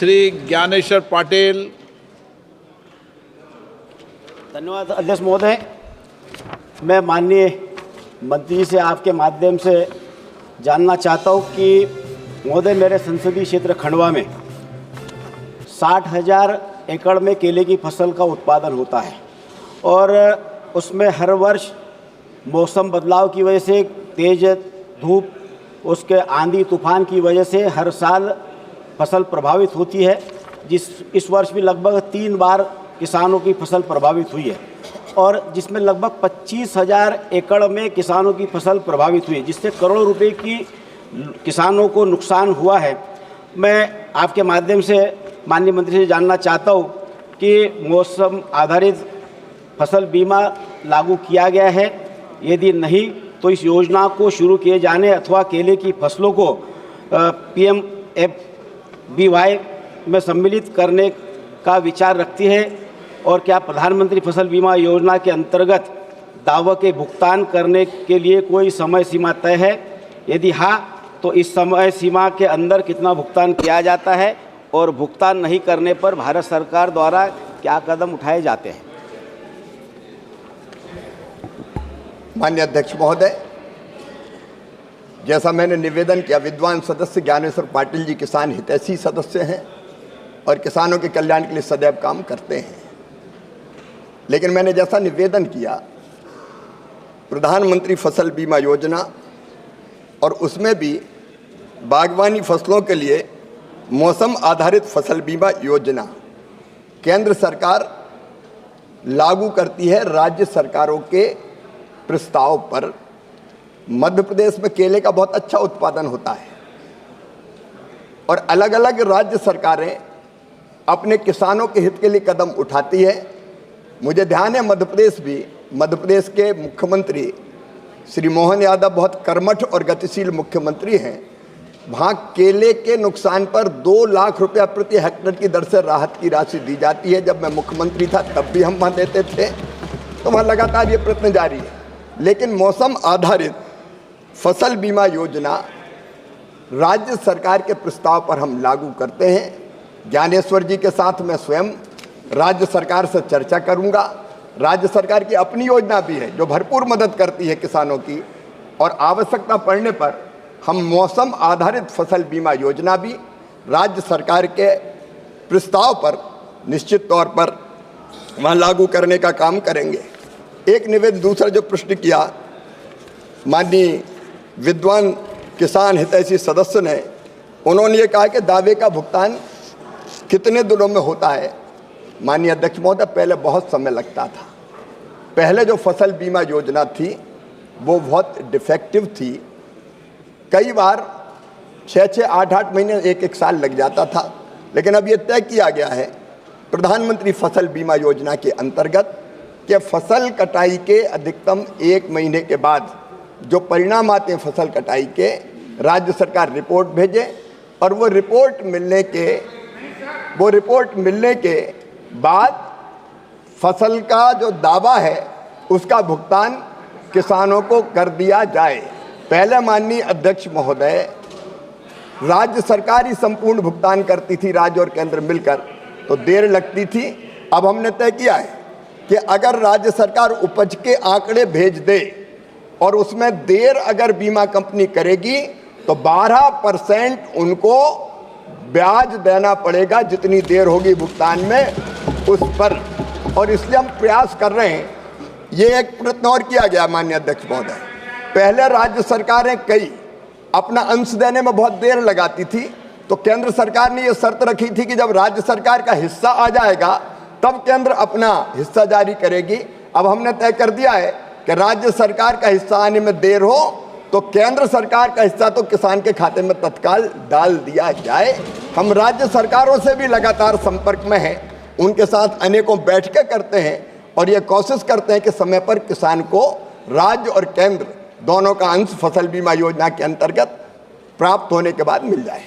श्री ज्ञानेश्वर पाटिल। धन्यवाद अध्यक्ष महोदय। मैं माननीय मंत्री से आपके माध्यम से जानना चाहता हूँ कि महोदय मेरे संसदीय क्षेत्र खंडवा में 60,000 एकड़ में केले की फसल का उत्पादन होता है और उसमें हर वर्ष मौसम बदलाव की वजह से, तेज धूप, उसके आंधी तूफान की वजह से हर साल फसल प्रभावित होती है। इस वर्ष भी लगभग 3 बार किसानों की फसल प्रभावित हुई है और जिसमें लगभग 25,000 एकड़ में किसानों की फसल प्रभावित हुई है, जिससे करोड़ों रुपए की किसानों को नुकसान हुआ है। मैं आपके माध्यम से माननीय मंत्री से जानना चाहता हूँ कि मौसम आधारित फसल बीमा लागू किया गया है, यदि नहीं तो इस योजना को शुरू किए जाने अथवा केले की फसलों को PMFBY में सम्मिलित करने का विचार रखती है, और क्या प्रधानमंत्री फसल बीमा योजना के अंतर्गत दावों के भुगतान करने के लिए कोई समय सीमा तय है? यदि हाँ तो इस समय सीमा के अंदर कितना भुगतान किया जाता है और भुगतान नहीं करने पर भारत सरकार द्वारा क्या कदम उठाए जाते हैं? माननीय अध्यक्ष महोदय, जैसा मैंने निवेदन किया, विद्वान सदस्य ज्ञानेश्वर पाटिल जी किसान हितैषी सदस्य हैं और किसानों के कल्याण के लिए सदैव काम करते हैं। लेकिन मैंने जैसा निवेदन किया, प्रधानमंत्री फसल बीमा योजना और उसमें भी बागवानी फसलों के लिए मौसम आधारित फसल बीमा योजना केंद्र सरकार लागू करती है राज्य सरकारों के प्रस्ताव पर। मध्य प्रदेश में केले का बहुत अच्छा उत्पादन होता है और अलग अलग राज्य सरकारें अपने किसानों के हित के लिए कदम उठाती है। मुझे ध्यान है मध्य प्रदेश के मुख्यमंत्री श्री मोहन यादव बहुत कर्मठ और गतिशील मुख्यमंत्री हैं। वहाँ केले के नुकसान पर 2 लाख रुपया प्रति हेक्टेयर की दर से राहत की राशि दी जाती है। जब मैं मुख्यमंत्री था तब भी हम वहाँ देते थे, तो वहाँ लगातार ये प्रयत्न जारी है। लेकिन मौसम आधारित फसल बीमा योजना राज्य सरकार के प्रस्ताव पर हम लागू करते हैं। ज्ञानेश्वर जी के साथ मैं स्वयं राज्य सरकार से चर्चा करूंगा। राज्य सरकार की अपनी योजना भी है जो भरपूर मदद करती है किसानों की, और आवश्यकता पड़ने पर हम मौसम आधारित फसल बीमा योजना भी राज्य सरकार के प्रस्ताव पर निश्चित तौर पर वहाँ लागू करने का काम करेंगे। एक निवेदन दूसरा जो प्रश्न किया माननीय विद्वान किसान हितैषी सदस्य ने, उन्होंने ये कहा कि दावे का भुगतान कितने दिनों में होता है। माननीय अध्यक्ष महोदय, पहले बहुत समय लगता था। पहले जो फसल बीमा योजना थी वो बहुत डिफेक्टिव थी। कई बार 6-6, 8-8 महीने, 1-1 साल लग जाता था। लेकिन अब ये तय किया गया है प्रधानमंत्री फसल बीमा योजना के अंतर्गत कि फसल कटाई के अधिकतम 1 महीने के बाद जो परिणाम आते हैं फसल कटाई के, राज्य सरकार रिपोर्ट भेजे और वो रिपोर्ट मिलने के बाद फसल का जो दावा है उसका भुगतान किसानों को कर दिया जाए। पहले माननीय अध्यक्ष महोदय, राज्य सरकार ही संपूर्ण भुगतान करती थी, राज्य और केंद्र मिलकर, तो देर लगती थी। अब हमने तय किया है कि अगर राज्य सरकार उपज के आंकड़े भेज दे और उसमें देर अगर बीमा कंपनी करेगी तो 12% उनको ब्याज देना पड़ेगा जितनी देर होगी भुगतान में उस पर। और इसलिए हम प्रयास कर रहे हैं। ये एक प्रयत्न और किया गया माननीय अध्यक्ष महोदय, पहले राज्य सरकारें कई अपना अंश देने में बहुत देर लगाती थी, तो केंद्र सरकार ने ये शर्त रखी थी कि जब राज्य सरकार का हिस्सा आ जाएगा तब केंद्र अपना हिस्सा जारी करेगी। अब हमने तय कर दिया है कि राज्य सरकार का हिस्सा आने में देर हो तो केंद्र सरकार का हिस्सा तो किसान के खाते में तत्काल डाल दिया जाए। हम राज्य सरकारों से भी लगातार संपर्क में हैं, उनके साथ अनेकों बैठकें करते हैं और ये कोशिश करते हैं कि समय पर किसान को राज्य और केंद्र दोनों का अंश फसल बीमा योजना के अंतर्गत प्राप्त होने के बाद मिल जाए।